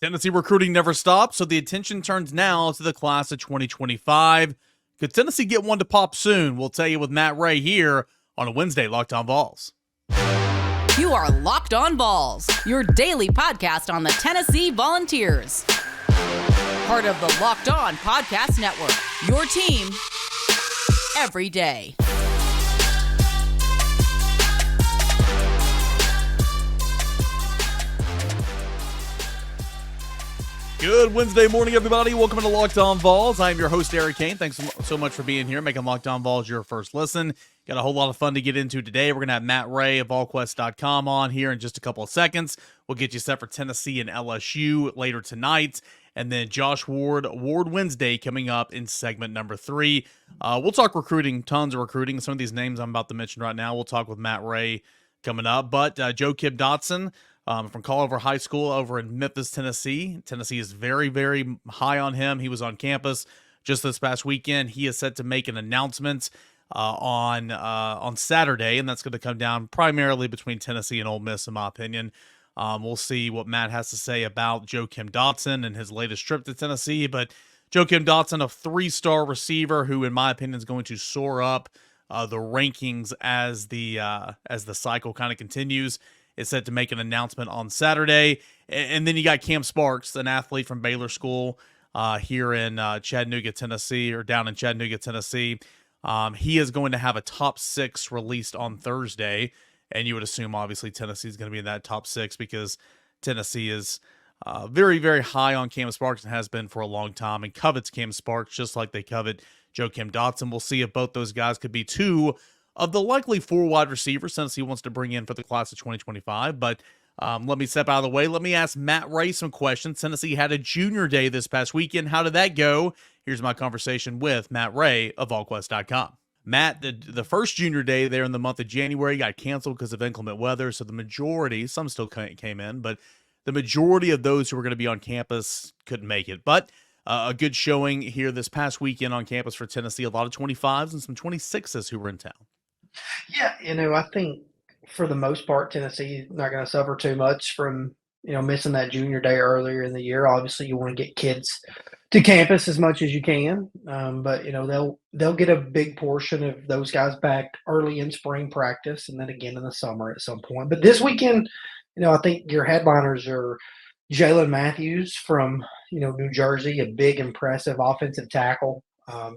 Tennessee recruiting never stops, so the attention turns now to the class of 2025. Could Tennessee get one to pop soon? We'll tell you with Matt Ray here on a Wednesday Locked On Vols. You are Locked On Vols, your daily podcast on the Tennessee Volunteers. Part of the Locked On Podcast Network, your team every day. Good Wednesday morning, everybody. Welcome to Locked On Vols. I am your host, Eric Kane. Thanks so much for being here, making Locked On Vols your first listen. Got a whole lot of fun to get into today. We're going to have Matt Ray of Volquest.com on here in just a couple of seconds. We'll get you set for Tennessee and LSU later tonight. And then Josh Ward Wednesday coming up in segment number 3. We'll talk recruiting, tons of recruiting. Some of these names I'm about to mention right now, we'll talk with Matt Ray coming up. But Joakim Dodson, from Colliver High School over in Memphis, Tennessee. Tennessee is very, very high on him. He was on campus just this past weekend. He is set to make an announcement on Saturday, and that's going to come down primarily between Tennessee and Ole Miss, in my opinion. We'll see what Matt has to say about Joakim Dodson and his latest trip to Tennessee. But Joakim Dodson, a 3-star receiver who, in my opinion, is going to soar up the rankings as the cycle kind of continues. Is set to make an announcement on Saturday. And then you got Cam Sparks, an athlete from Baylor School here in Chattanooga, Tennessee, or down in Chattanooga, Tennessee. He is going to have a top 6 released on Thursday. And you would assume, obviously, Tennessee is going to be in that top 6 because Tennessee is very, very high on Cam Sparks and has been for a long time and covets Cam Sparks just like they covet Joakim Dodson. We'll see if both those guys could be 2 of the likely 4 wide receivers Tennessee wants to bring in for the class of 2025. But let me step out of the way. Let me ask Matt Ray some questions. Tennessee had a junior day this past weekend. How did that go? Here's my conversation with Matt Ray of VolQuest.com. Matt, the first junior day there in the month of January got canceled because of inclement weather. So the majority, some still came in, but the majority of those who were going to be on campus couldn't make it. But a good showing here this past weekend on campus for Tennessee. A lot of 25s and some 26s who were in town. Yeah, I think for the most part, Tennessee is not going to suffer too much from, missing that junior day earlier in the year. Obviously, you want to get kids to campus as much as you can, but they'll get a big portion of those guys back early in spring practice and then again in the summer at some point. But this weekend, I think your headliners are Jalen Matthews from New Jersey, a big impressive offensive tackle,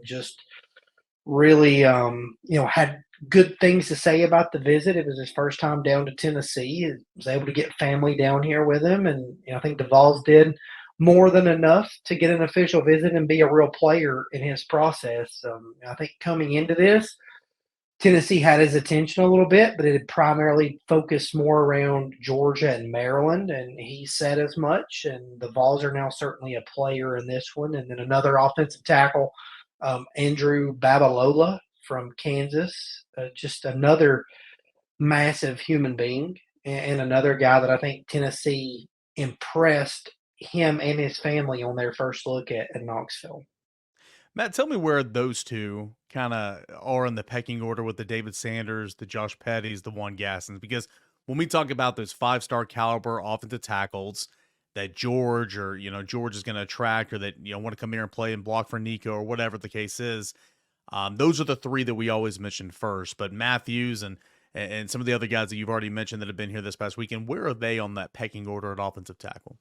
just really had good things to say about the visit. It was his first time down to Tennessee. He was able to get family down here with him, and I think the Vols did more than enough to get an official visit and be a real player in his process. I think coming into this, Tennessee had his attention a little bit, but it had primarily focused more around Georgia and Maryland, and he said as much. And the Vols are now certainly a player in this one. And then another offensive tackle, Andrew Babalola from Kansas, just another massive human being and another guy that I think Tennessee impressed him and his family on their first look at Knoxville. Matt, tell me where those two kind of are in the pecking order with the David Sanders, the Josh Pettys, the Juan Gastons, because when we talk about those 5-star caliber offensive tackles that George is going to attract, or that, want to come here and play and block for Nico or whatever the case is, those are the 3 that we always mention first. But Matthews and some of the other guys that you've already mentioned that have been here this past weekend, where are they on that pecking order at offensive tackle?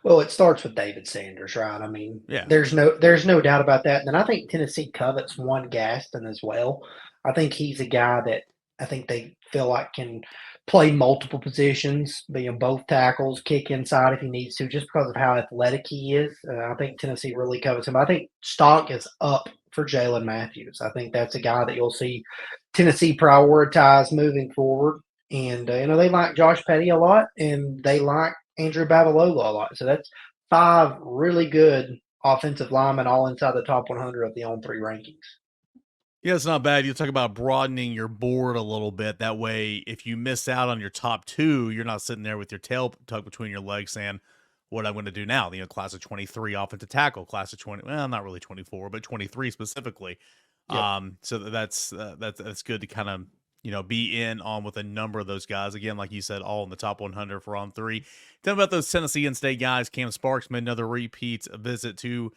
Well, it starts with David Sanders, right? I mean, yeah. There's no doubt about that. And then I think Tennessee covets Juan Gaston as well. I think he's a guy that I think they feel like can play multiple positions, being both tackles, kick inside if he needs to, just because of how athletic he is. I think Tennessee really covets him. I think stock is up for Jalen Matthews. I think that's a guy that you'll see Tennessee prioritize moving forward. And, they like Josh Petty a lot, and they like Andrew Babalola a lot. So that's 5 really good offensive linemen all inside the top 100 of the On3 rankings. Yeah, it's not bad. You talk about broadening your board a little bit. That way, if you miss out on your top 2, you're not sitting there with your tail tucked between your legs saying, what I'm going to do now? Class of 23 offensive tackle, class of 20, well, not really 24, but 23 specifically. Yep. So that's good to kind of, be in on with a number of those guys. Again, like you said, all in the top 100 for on 3. Tell me about those Tennessee in-state guys. Cam Sparks made another repeat visit to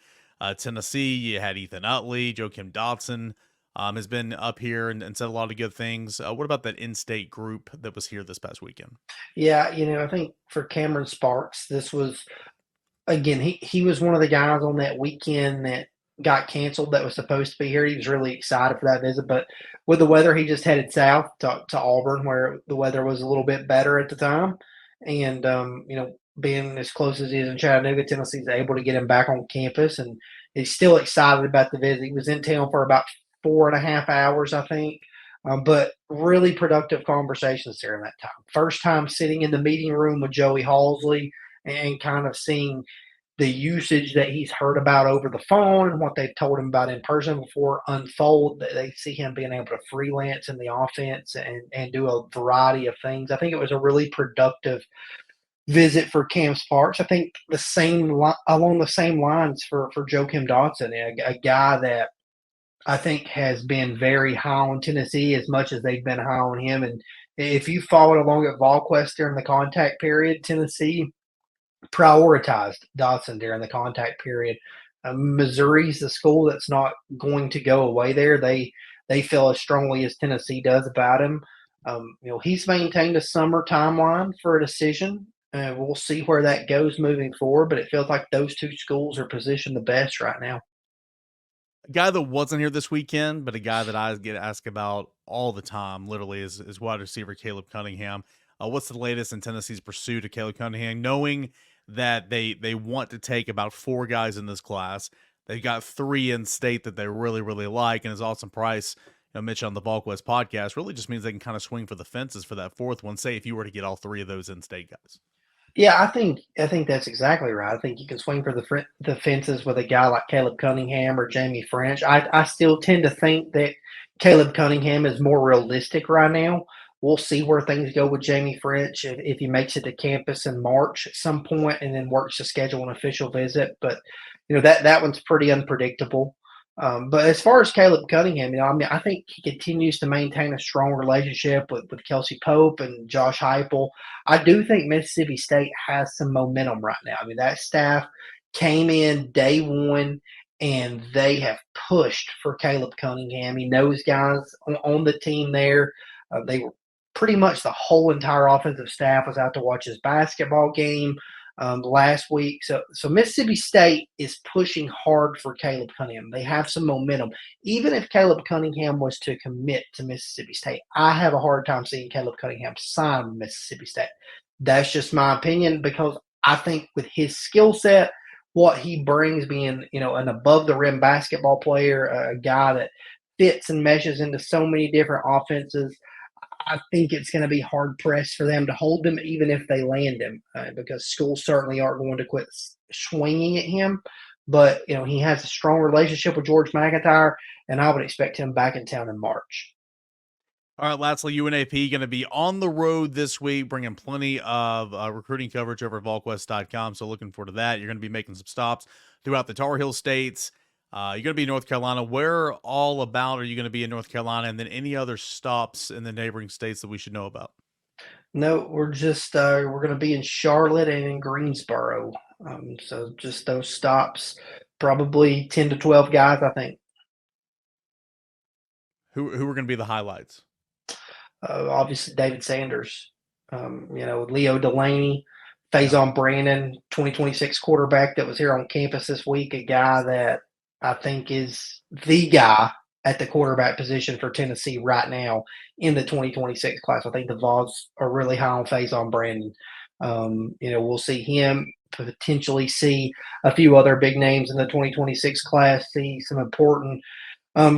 Tennessee. You had Ethan Utley, Joakim Dodson has been up here and said a lot of good things. What about that in-state group that was here this past weekend? Yeah, I think for Cameron Sparks, this was again, he was one of the guys on that weekend that got canceled that was supposed to be here. He was really excited for that visit, but with the weather, he just headed south to Auburn, where the weather was a little bit better at the time. And being as close as he is in Chattanooga, Tennessee's able to get him back on campus, and he's still excited about the visit. He was in town for about 4.5 hours, I think. But really productive conversations during that time. First time sitting in the meeting room with Joey Halsley and kind of seeing the usage that he's heard about over the phone and what they've told him about in person before unfold. They see him being able to freelance in the offense and do a variety of things. I think it was a really productive visit for Cam Sparks. I think along the same lines for Joakim Dodson, a guy that I think has been very high on Tennessee as much as they've been high on him. And if you followed along at VolQuest during the contact period, Tennessee prioritized Dodson during the contact period. Missouri's the school that's not going to go away there. They feel as strongly as Tennessee does about him. He's maintained a summer timeline for a decision. We'll see where that goes moving forward, but it feels like those two schools are positioned the best right now. A guy that wasn't here this weekend, but a guy that I get asked about all the time, literally, is wide receiver Caleb Cunningham. What's the latest in Tennessee's pursuit of Caleb Cunningham, knowing that they want to take about 4 guys in this class? They've got 3 in state that they really, really like, and his awesome price, mentioned on the VolQuest podcast, really just means they can kind of swing for the fences for that 4th one, say if you were to get all 3 of those in-state guys. Yeah, I think that's exactly right. I think you can swing for the fences with a guy like Caleb Cunningham or Jamie French. I still tend to think that Caleb Cunningham is more realistic right now. We'll see where things go with Jamie French if he makes it to campus in March at some point and then works to schedule an official visit. But that one's pretty unpredictable. But as far as Caleb Cunningham, I think he continues to maintain a strong relationship with Kelsey Pope and Josh Heupel. I do think Mississippi State has some momentum right now. That staff came in day one, and they have pushed for Caleb Cunningham. He knows guys on the team there. They were pretty much the whole entire offensive staff was out to watch his basketball game last week. So Mississippi State is pushing hard for Caleb Cunningham. They have some momentum. Even if Caleb Cunningham was to commit to Mississippi State, I have a hard time seeing Caleb Cunningham sign with Mississippi State. That's just my opinion, because I think with his skill set, what he brings, being an above the rim basketball player, a guy that fits and meshes into so many different offenses, I think it's going to be hard pressed for them to hold him, even if they land him, because schools certainly aren't going to quit swinging at him. But he has a strong relationship with George McIntyre, and I would expect him back in town in March. All right, lastly, UNAP going to be on the road this week, bringing plenty of recruiting coverage over at VolQuest.com. So looking forward to that. You're going to be making some stops throughout the Tar Heel states. You're going to be in North Carolina. Where all about are you going to be in North Carolina? And then any other stops in the neighboring states that we should know about? No, we're just we're going to be in Charlotte and in Greensboro. So just those stops, probably 10 to 12 guys, I think. Who are going to be the highlights? Obviously, David Sanders, Leo Delaney, Faison Brandon, 2026 quarterback that was here on campus this week, a guy that I think is the guy at the quarterback position for Tennessee right now in the 2026 class. I think the Vols are really high on Faison Brandon. We'll see him, potentially see a few other big names in the 2026 class, see some important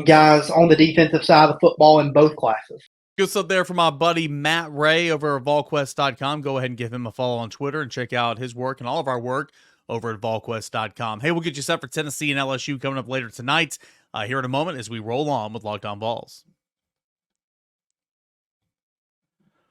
guys on the defensive side of the football in both classes. Good stuff there from my buddy Matt Ray over at VolQuest.com. Go ahead and give him a follow on Twitter and check out his work and all of our work over at VolQuest.com. Hey, we'll get you set for Tennessee and LSU coming up later tonight here in a moment as we roll on with Locked On Vols.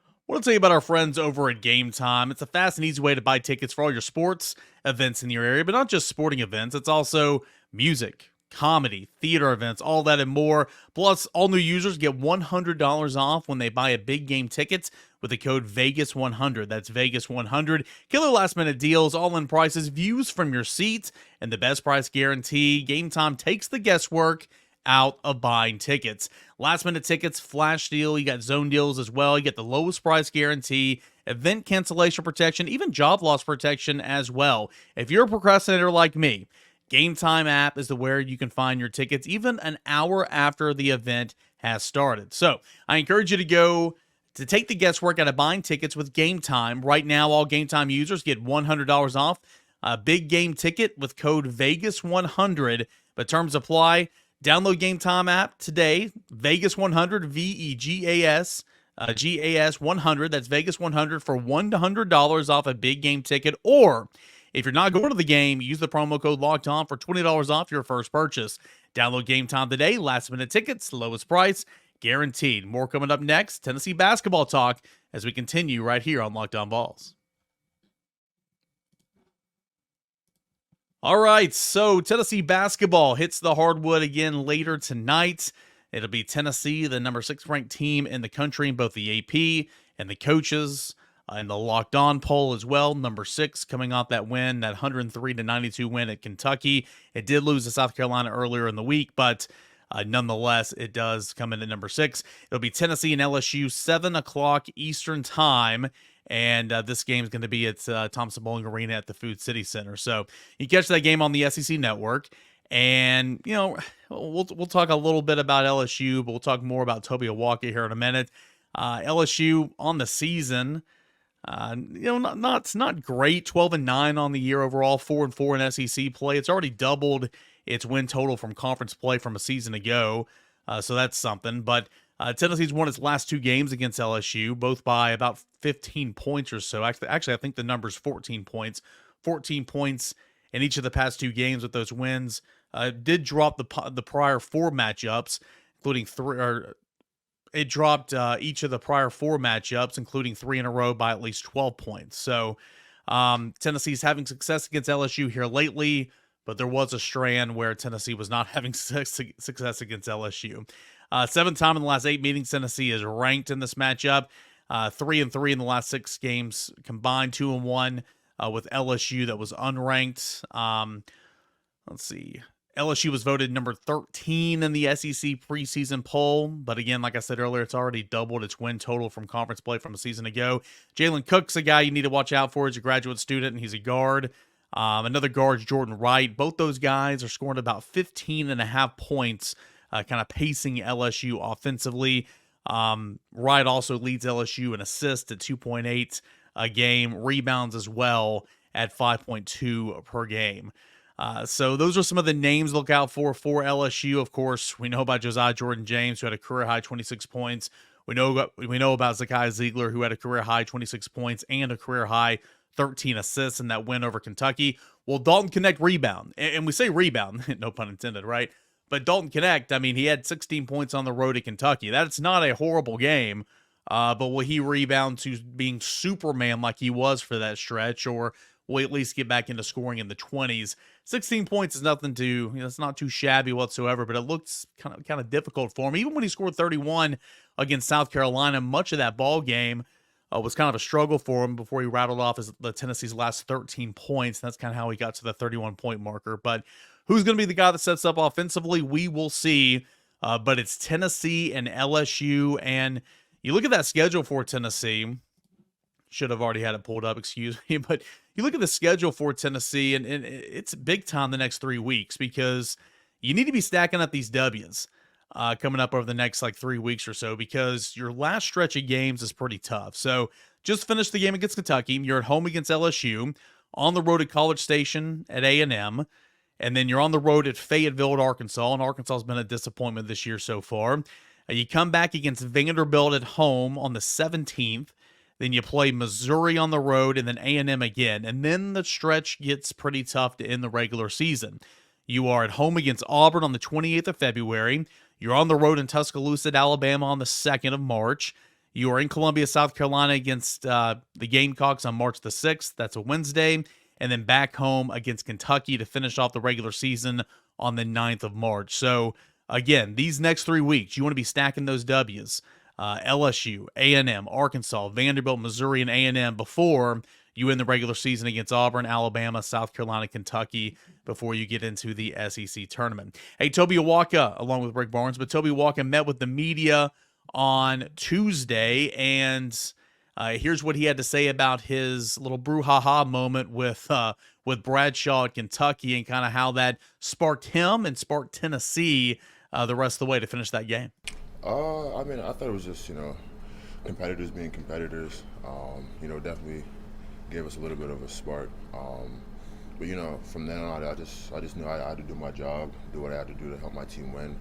I want to tell you about our friends over at Game Time. It's a fast and easy way to buy tickets for all your sports events in your area, but not just sporting events. It's also music, comedy, theater events, all that and more. Plus, all new users get $100 off when they buy a big game tickets with the code Vegas100. That's Vegas100. Killer last minute deals, all in prices, views from your seats, and the best price guarantee. Game Time takes the guesswork out of buying tickets. Last minute tickets, flash deal. You got zone deals as well. You get the lowest price guarantee, event cancellation protection, even job loss protection as well. If you're a procrastinator like me, Game Time app is where you can find your tickets even an hour after the event has started. So I encourage you to take the guesswork out of buying tickets with Game Time. Right now, all Game Time users get $100 off a big game ticket with code Vegas100, but terms apply. Download Game Time app today, Vegas100, VEGAS, GAS 100. That's Vegas 100 for $100 off a big game ticket. Or if you're not going to the game, use the promo code Locked On for $20 off your first purchase. Download Game Time today. Last minute tickets, lowest price, guaranteed. More coming up next. Tennessee basketball talk as we continue right here on Locked On Vols. All right, so Tennessee basketball hits the hardwood again later tonight. It'll be Tennessee, the number 6 ranked team in the country in both the AP and the coaches and the Locked On poll as well. Number 6 coming off that win, that 103-92 win at Kentucky. It did lose to South Carolina earlier in the week, but nonetheless, it does come in at number 6. It'll be Tennessee and LSU, 7 o'clock Eastern time. And this game is going to be at Thompson Bowling Arena at the Food City Center. So you catch that game on the SEC Network. And, you know, we'll talk a little bit about LSU, but we'll talk more about Toby Awaka here in a minute. LSU on the season, not great. 12-9 on the year overall, 4-4 in SEC play. It's already doubled its win total from conference play from a season ago. So that's something. But Tennessee's won its last 2 games against LSU, both by about 15 points or so. Actually, I think the number's 14 points. 14 points in each of the past 2 games with those wins. Did drop the prior 4 matchups, including 3. Or it dropped each of the prior 4 matchups, including 3 in a row by at least 12 points. So Tennessee's having success against LSU here lately, but there was a strand where Tennessee was not having success against LSU. 7th time in the last 8 meetings, Tennessee is ranked in this matchup. 3-3 in the last 6 games combined, 2-1 with LSU that was unranked. Let's see. LSU was voted number 13 in the SEC preseason poll, but again, like I said earlier, it's already doubled its win total from conference play from a season ago. Jalen Cook's a guy you need to watch out for. He's a graduate student, and he's a guard. Another guard is Jordan Wright. Both those guys are scoring about 15.5 points, kind of pacing LSU offensively. Wright also leads LSU in assists at 2.8 a game, rebounds as well at 5.2 per game. So those are some of the names to look out for LSU. Of course, we know about Josiah Jordan-James, who had a career-high 26 points. We know about Zakai Ziegler, who had a career-high 26 points and a career-high 13 assists in that win over Kentucky. Well, Dalton Knecht rebound. And we say rebound, no pun intended, right? But Dalton Knecht, I mean, he had 16 points on the road at Kentucky. That's not a horrible game. But will he rebound to being Superman like he was for that stretch, or will he at least get back into scoring in the 20s? 16 points is nothing to, it's not too shabby whatsoever, but it looks kind of difficult for him. Even when he scored 31 against South Carolina, much of that ball game was kind of a struggle for him before he rattled off the Tennessee's last 13 points. That's kind of how he got to the 31-point marker. But who's going to be the guy that sets up offensively? We will see. But it's Tennessee and LSU, and you look at that schedule for Tennessee. Should have already had it pulled up, excuse me. But you look at the schedule for Tennessee, and it's big time the next 3 weeks, because you need to be stacking up these W's coming up over the next 3 weeks or so, because your last stretch of games is pretty tough. So just finished the game against Kentucky. You're at home against LSU, on the road at College Station at A&M, and then you're on the road at Fayetteville at Arkansas, and Arkansas has been a disappointment this year so far. You come back against Vanderbilt at home on the 17th. Then you play Missouri on the road, and then A&M again. And then the stretch gets pretty tough to end the regular season. You are at home against Auburn on the 28th of February. You're on the road in Tuscaloosa at Alabama on the 2nd of March. You are in Columbia, South Carolina against the Gamecocks on March the 6th. That's a Wednesday. and then back home against Kentucky to finish off the regular season on the 9th of March. So, again, these next 3 weeks, you want to be stacking those W's. LSU, A&M, Arkansas, Vanderbilt, Missouri, and A&M before you end the regular season against Auburn, Alabama, South Carolina, Kentucky before you get into the SEC tournament. Hey, Toby Awaka, along with Rick Barnes, but Toby Awaka met with the media on Tuesday, and here's what he had to say about his little brouhaha moment with Bradshaw at Kentucky and kind of how that sparked him and sparked Tennessee the rest of the way to finish that game. I mean, I thought it was just, competitors being competitors. Definitely gave us a little bit of a spark. But from then on, I just knew I had to do my job, do what I had to do to help my team win.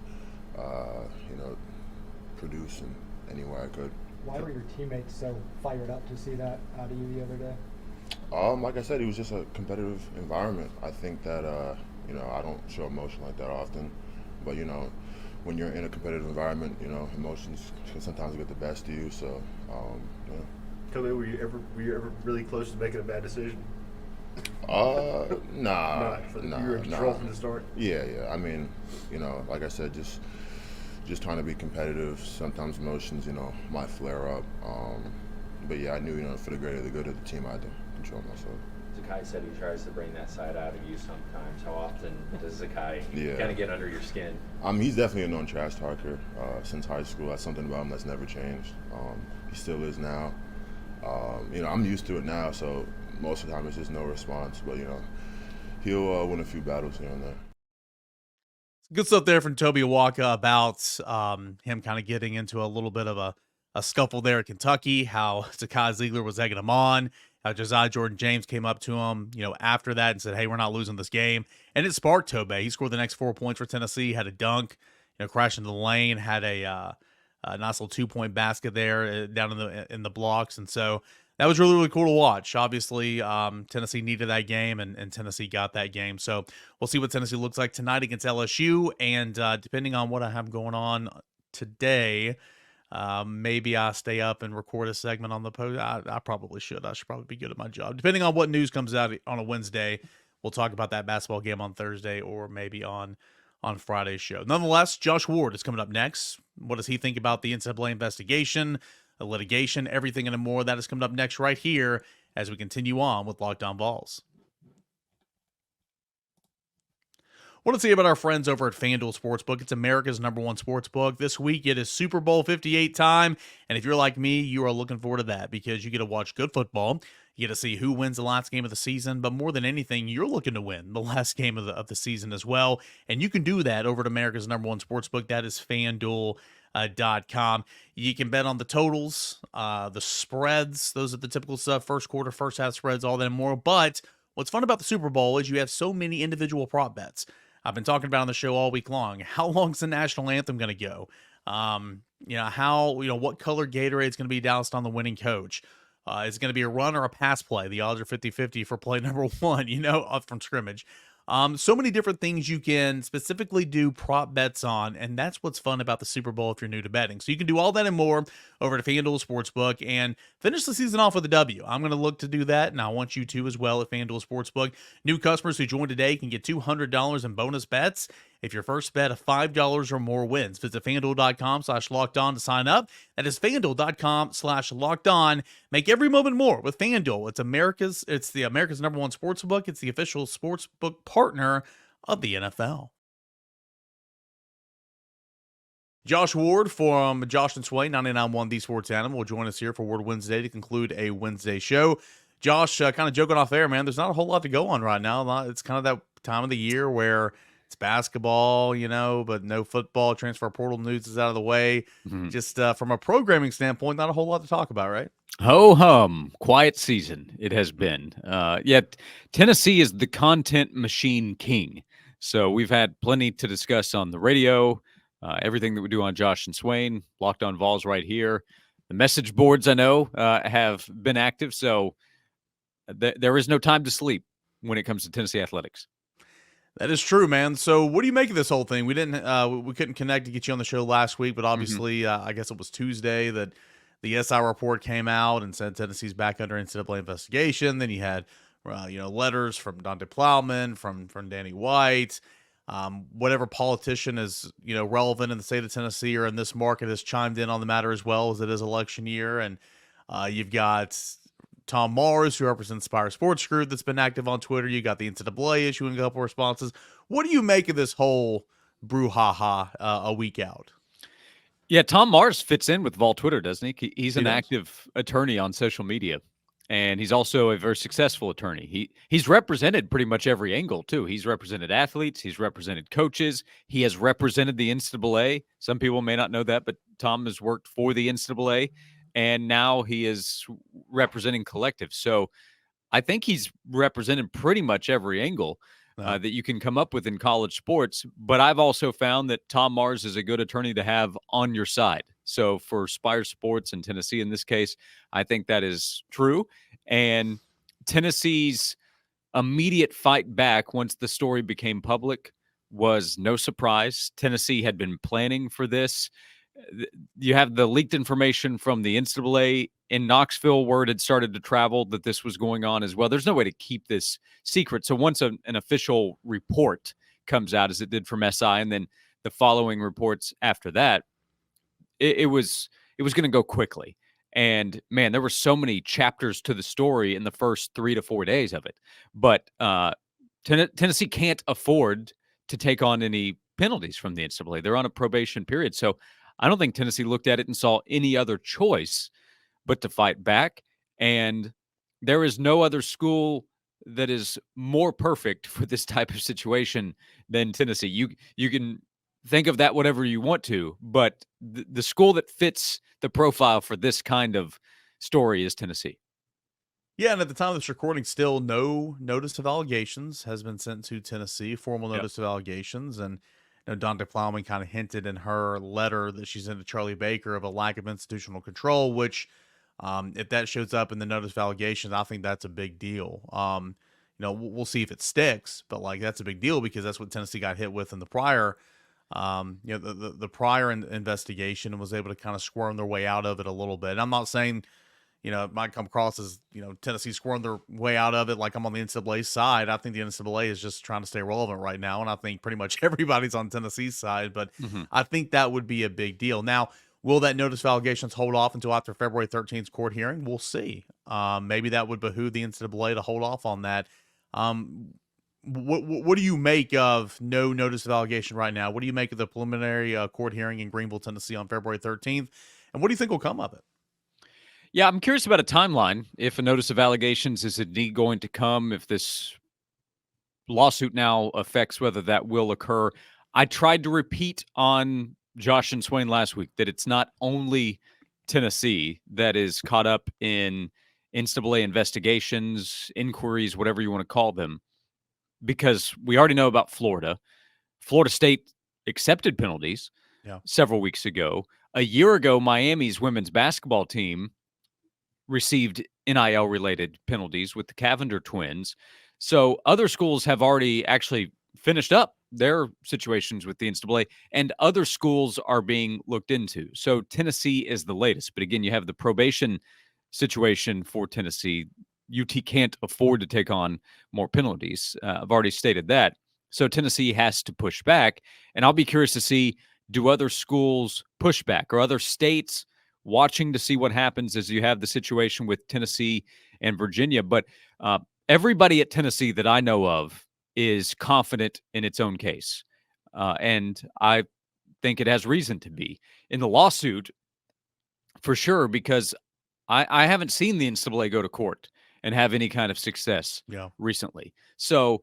Produce in any way I could. Why were your teammates so fired up to see that out of you the other day? Like I said, it was just a competitive environment. I think that I don't show emotion like that often, but when you're in a competitive environment, emotions can sometimes get the best of you. So, Toby, were you ever really close to making a bad decision? Nah. You were in control from the start? Yeah. I mean, like I said, just trying to be competitive. Sometimes emotions, might flare up. But yeah, I knew, for the greater good of the team, I had to control myself. Zakai said he tries to bring that side out of you sometimes. How often does Zakai kind of get under your skin? He's definitely a known trash talker since high school. That's something about him that's never changed. He still is now. I'm used to it now, so most of the time it's just no response. But, he'll win a few battles here and there. Good stuff there from Toby Awaka about him kind of getting into a little bit of a scuffle there at Kentucky, how Zakai Ziegler was egging him on, how Josiah Jordan-James came up to him, after that and said, hey, we're not losing this game. And it sparked Toby. He scored the next 4 points for Tennessee, had a dunk, crashed into the lane, had a nice little 2-point basket there down in the blocks. And so that was really, really cool to watch. Obviously, Tennessee needed that game, and Tennessee got that game. So we'll see what Tennessee looks like tonight against LSU. And depending on what I have going on today, maybe I stay up and record a segment on the post. I probably should. I should probably be good at my job. Depending on what news comes out on a Wednesday, we'll talk about that basketball game on Thursday or maybe on Friday's show. Nonetheless, Josh Ward is coming up next. What does he think about the NCAA investigation, the litigation, everything and more? That is coming up next right here as we continue on with Locked On Vols. What to say about our friends over at FanDuel Sportsbook? It's America's #1 sportsbook. This week it is Super Bowl 58 time, and if you're like me, you are looking forward to that because you get to watch good football. You get to see who wins the last game of the season, but more than anything, you're looking to win the last game of the season as well, and you can do that over at America's #1 sportsbook. That is FanDuel.com. You can bet on the totals, the spreads. Those are the typical stuff, first quarter, first half spreads, all that and more. But what's fun about the Super Bowl is you have so many individual prop bets. I've been talking about on the show all week long. How long is the national anthem going to go? What color Gatorade is going to be doused on the winning coach? Is it going to be a run or a pass play? The odds are 50-50 for play number one, up from scrimmage. So many different things you can specifically do prop bets on, and that's what's fun about the Super Bowl if you're new to betting. So you can do all that and more over at FanDuel Sportsbook and finish the season off with a W. I'm going to look to do that, and I want you to as well at FanDuel Sportsbook. New customers who join today can get $200 in bonus bets if your first bet of $5 or more wins. Visit FanDuel.com/lockedon to sign up. That is FanDuel.com/lockedon. Make every moment more with FanDuel. It's the America's #1 sportsbook. It's the official sportsbook partner of the NFL. Josh Ward from Josh and Sway, 99.1 The Sports Animal, will join us here for Ward Wednesday to conclude a Wednesday show. Josh, kind of joking off air, man, there's not a whole lot to go on right now. It's kind of that time of the year where it's basketball, but no football. Transfer portal news is out of the way. Mm-hmm. Just from a programming standpoint, not a whole lot to talk about, right? Ho-hum. Quiet season it has been. Yet Tennessee is the content machine king. So we've had plenty to discuss on the radio, everything that we do on Josh and Swain, Locked On Vols right here. The message boards, I know, have been active. So there is no time to sleep when it comes to Tennessee athletics. That is true, man. So what do you make of this whole thing? We couldn't connect to get you on the show last week, but obviously I guess it was Tuesday that the SI report came out and said Tennessee's back under NCAA investigation. Then you had letters from Dante Plowman, from Danny White, whatever politician is, relevant in the state of Tennessee or in this market has chimed in on the matter as well, as it is election year. And you've got Tom Mars, who represents Spire Sports Group, that's been active on Twitter. You got the NCAA issuing a couple responses. What do you make of this whole brouhaha a week out? Yeah, Tom Mars fits in with Vol Twitter, doesn't he? He's an active attorney on social media, and he's also a very successful attorney. He's represented pretty much every angle, too. He's represented athletes. He's represented coaches. He has represented the NCAA. Some people may not know that, but Tom has worked for the NCAA, and now he is representing collectives. So I think he's represented pretty much every angle that you can come up with in college sports. But I've also found that Tom Mars is a good attorney to have on your side. So for Spire Sports and Tennessee in this case, I think that is true. And Tennessee's immediate fight back once the story became public was no surprise. Tennessee had been planning for this. You have the leaked information from the NCAA in Knoxville. Word had started to travel that this was going on as well. There's no way to keep this secret. So once an official report comes out, as it did from SI, and then the following reports after that, it was going to go quickly. And man, there were so many chapters to the story in the first 3 to 4 days of it. But Tennessee can't afford to take on any penalties from the NCAA. They're on a probation period. So I don't think Tennessee looked at it and saw any other choice but to fight back. And there is no other school that is more perfect for this type of situation than Tennessee. You can think of that whatever you want to, but the school that fits the profile for this kind of story is Tennessee. Yeah, and at the time of this recording, still no notice of allegations has been sent to Tennessee, formal notice of allegations. And Dante Plowman kind of hinted in her letter that she sent to Charlie Baker of a lack of institutional control, which if that shows up in the notice of allegations, I think that's a big deal. We'll see if it sticks, but that's a big deal because that's what Tennessee got hit with in the prior, the prior investigation, and was able to kind of squirm their way out of it a little bit. And I'm not saying, it might come across as, Tennessee squirmed their way out of it like I'm on the NCAA side. I think the NCAA is just trying to stay relevant right now, and I think pretty much everybody's on Tennessee's side, but I think that would be a big deal. Now, will that notice of allegations hold off until after February 13th court hearing? We'll see. Maybe that would behoove the NCAA to hold off on that. What do you make of no notice of allegation right now? What do you make of the preliminary court hearing in Greenville, Tennessee on February 13th? And what do you think will come of it? Yeah, I'm curious about a timeline. If a notice of allegations is indeed going to come, if this lawsuit now affects whether that will occur. I tried to repeat on Josh and Swain last week that it's not only Tennessee that is caught up in NCAA investigations, inquiries, whatever you want to call them, because we already know about Florida. Florida State accepted penalties several weeks ago. A year ago, Miami's women's basketball team received NIL-related penalties with the Cavender twins. So other schools have already actually finished up their situations with the NCAA, and other schools are being looked into. So Tennessee is the latest. But again, you have the probation situation for Tennessee. UT can't afford to take on more penalties. I've already stated that. So Tennessee has to push back. And I'll be curious to see, do other schools push back, or other states watching to see what happens as you have the situation with Tennessee and Virginia. But everybody at Tennessee that I know of is confident in its own case. And I think it has reason to be. In the lawsuit, for sure, because I haven't seen the NCAA go to court and have any kind of success recently. So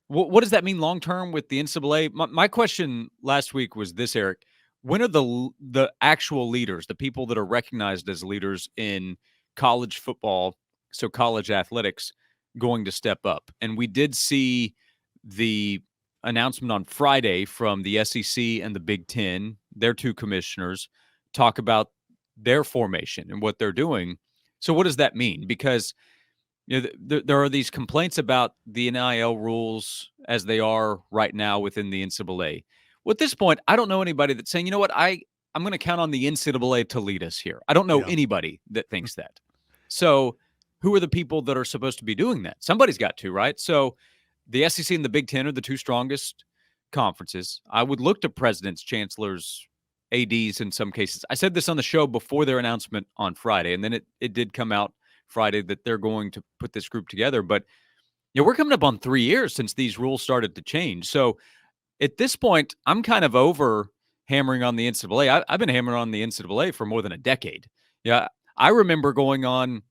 what does that mean long-term with the NCAA? My question last week was this, Eric. When are the actual leaders, the people that are recognized as leaders in college football, so college athletics, going to step up? And we did see the announcement on Friday from the SEC and the Big Ten, their two commissioners, talk about their formation and what they're doing. So what does that mean? Because there are these complaints about the NIL rules as they are right now within the NCAA. Well, at this point, I don't know anybody that's saying, you know what, I'm going to count on the NCAA to lead us here. I don't know anybody that thinks that. So who are the people that are supposed to be doing that? Somebody's got to, right? So the SEC and the Big Ten are the two strongest conferences. I would look to presidents, chancellors, ADs in some cases. I said this on the show before their announcement on Friday, and then it did come out Friday that they're going to put this group together. But we're coming up on 3 years since these rules started to change. So at this point, I'm kind of over hammering on the NCAA. I've been hammering on the NCAA for more than a decade. Yeah, I remember going on,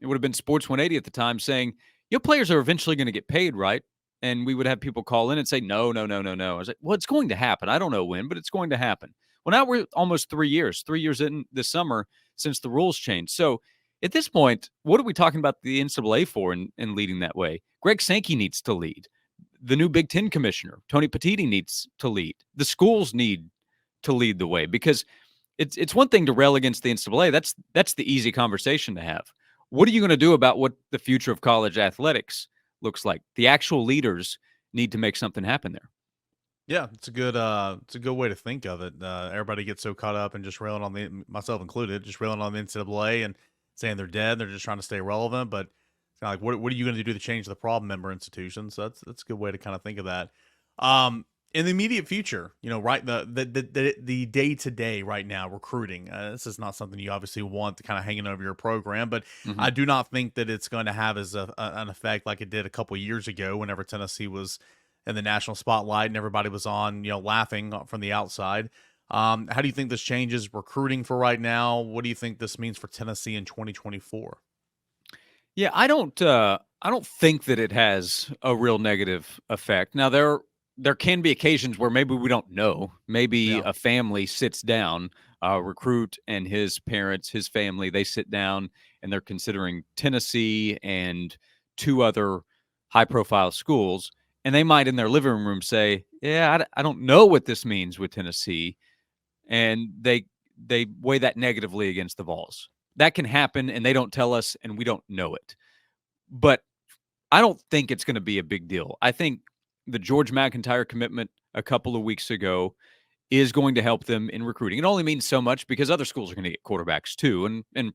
it would have been Sports 180 at the time, saying, your players are eventually going to get paid, right? And we would have people call in and say, no. I was like, well, it's going to happen. I don't know when, but it's going to happen. Well, now we're almost 3 years in this summer since the rules changed. So at this point, what are we talking about the NCAA for in leading that way? Greg Sankey needs to lead. The new Big Ten commissioner, Tony Petitti, needs to lead. The schools need to lead the way, because it's one thing to rail against the NCAA. That's the easy conversation to have. What are you going to do about what the future of college athletics looks like? The actual leaders need to make something happen there. Yeah, it's a good way to think of it. Everybody gets so caught up and just railing on myself included, just railing on the NCAA and saying they're dead. They're just trying to stay relevant. But it's kind of like, what are you going to do to change the problem member institutions? So that's a good way to kind of think of that. In the immediate future, right, the day to day right now, recruiting. This is not something you obviously want to kind of hanging over your program, but I do not think that it's going to have as an effect like it did a couple years ago, whenever Tennessee was in the national spotlight and everybody was on, laughing from the outside. How do you think this changes recruiting for right now? What do you think this means for Tennessee in 2024? Yeah, I don't think that it has a real negative effect. Now, there can be occasions where maybe we don't know. Maybe a family sits down, a recruit and his parents, his family, they sit down and they're considering Tennessee and 2 other high-profile schools. And they might in their living room say, yeah, I don't know what this means with Tennessee. And they weigh that negatively against the Vols. That can happen, and they don't tell us, and we don't know it. But I don't think it's going to be a big deal. I think the George McIntyre commitment a couple of weeks ago is going to help them in recruiting. It only means so much because other schools are going to get quarterbacks too, and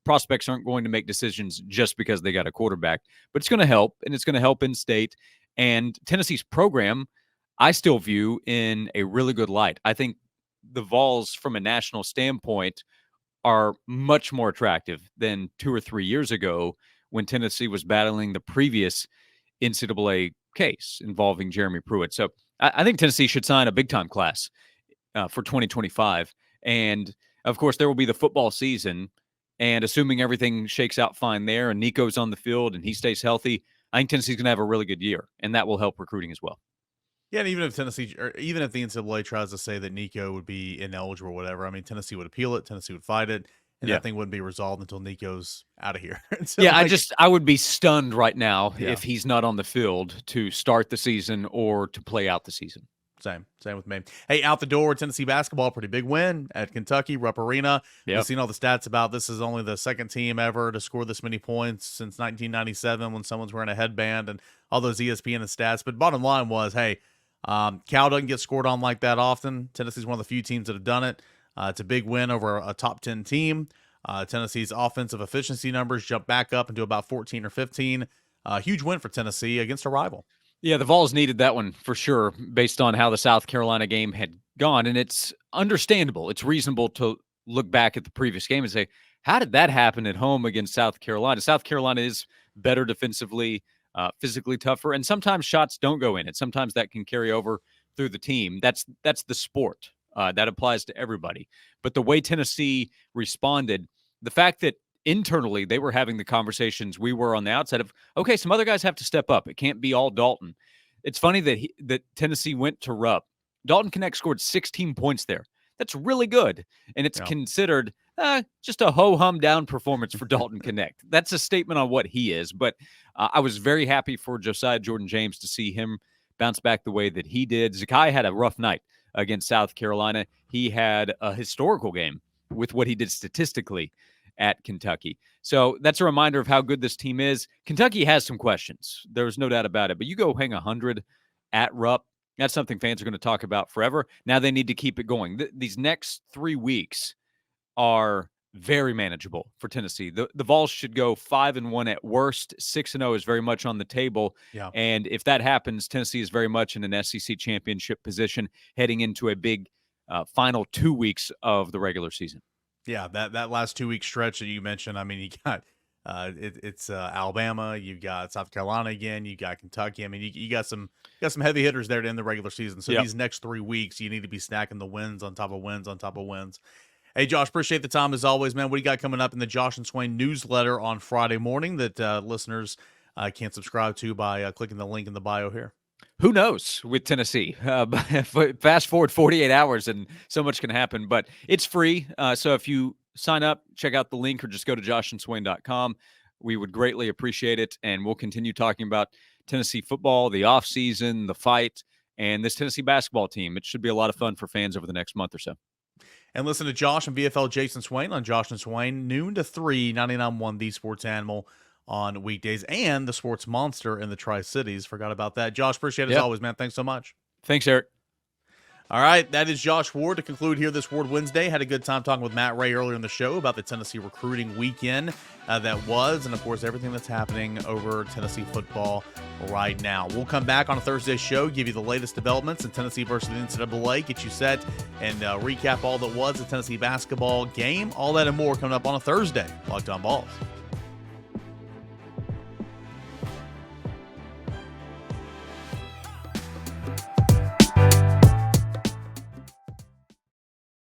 prospects aren't going to make decisions just because they got a quarterback. But it's going to help, and it's going to help in state. And Tennessee's program, I still view in a really good light. I think the Vols, from a national standpoint, are much more attractive than 2 or 3 years ago when Tennessee was battling the previous NCAA case involving Jeremy Pruitt. So I think Tennessee should sign a big-time class for 2025. And, of course, there will be the football season. And assuming everything shakes out fine there and Nico's on the field and he stays healthy, I think Tennessee's going to have a really good year, and that will help recruiting as well. Yeah, and even if the NCAA tries to say that Nico would be ineligible or whatever, I mean, Tennessee would appeal it, Tennessee would fight it, and that thing wouldn't be resolved until Nico's out of here. So, I would be stunned right now if he's not on the field to start the season or to play out the season. Same with me. Hey, out the door, Tennessee basketball, pretty big win at Kentucky, Rupp Arena. We've seen all the stats about this is only the second team ever to score this many points since 1997 when someone's wearing a headband and all those ESPN and stats. But bottom line was, hey, Cal doesn't get scored on like that often. Tennessee's one of the few teams that have done it. It's a big win over a top 10 team. Tennessee's offensive efficiency numbers jump back up into about 14 or 15. Huge win for Tennessee against a rival. Yeah, the Vols needed that one for sure based on how the South Carolina game had gone. And it's understandable. It's reasonable to look back at the previous game and say, how did that happen at home against South Carolina? South Carolina is better defensively, physically tougher, and sometimes shots don't go in. And sometimes that can carry over through the team. That's the sport. That applies to everybody. But the way Tennessee responded, the fact that internally they were having the conversations we were on the outside of, okay, some other guys have to step up. It can't be all Dalton. It's funny that Tennessee went to Rupp. Dalton Connect scored 16 points there. That's really good. And it's considered just a ho-hum down performance for Dalton Connect. That's a statement on what he is. But I was very happy for Josiah Jordan-James to see him bounce back the way that he did. Zakai had a rough night against South Carolina. He had a historical game with what he did statistically at Kentucky. So that's a reminder of how good this team is. Kentucky has some questions. There's no doubt about it. But you go hang 100 at Rupp, that's something fans are going to talk about forever. Now they need to keep it going. These next 3 weeks are very manageable for Tennessee. The Vols should go 5-1 at worst. 6-0 is very much on the table. Yeah. And if that happens, Tennessee is very much in an SEC championship position heading into a big final 2 weeks of the regular season. Yeah, that last 2 week stretch that you mentioned. I mean, you got it's Alabama, you've got South Carolina again, you got Kentucky. I mean, you got some heavy hitters there to end the regular season. So these next 3 weeks, you need to be snacking the wins on top of wins on top of wins. Hey, Josh, appreciate the time as always, man. What do you got coming up in the Josh and Swain newsletter on Friday morning that listeners can subscribe to by clicking the link in the bio here? Who knows with Tennessee? Fast forward 48 hours and so much can happen, but it's free. So if you sign up, check out the link or just go to joshandswain.com. We would greatly appreciate it, and we'll continue talking about Tennessee football, the offseason, the fight, and this Tennessee basketball team. It should be a lot of fun for fans over the next month or so. And listen to Josh and VFL Jason Swain on Josh and Swain, noon to 3, 99.1 The Sports Animal on weekdays, and the Sports Monster in the Tri-Cities. Forgot about that. Josh, appreciate it as always, man. Thanks so much. Thanks, Eric. All right, that is Josh Ward to conclude here this Ward Wednesday. Had a good time talking with Matt Ray earlier in the show about the Tennessee recruiting weekend that was, and of course everything that's happening over Tennessee football right now. We'll come back on a Thursday show, give you the latest developments in Tennessee versus the NCAA, get you set, and recap all that was the Tennessee basketball game. All that and more coming up on a Thursday. Locked On Vols.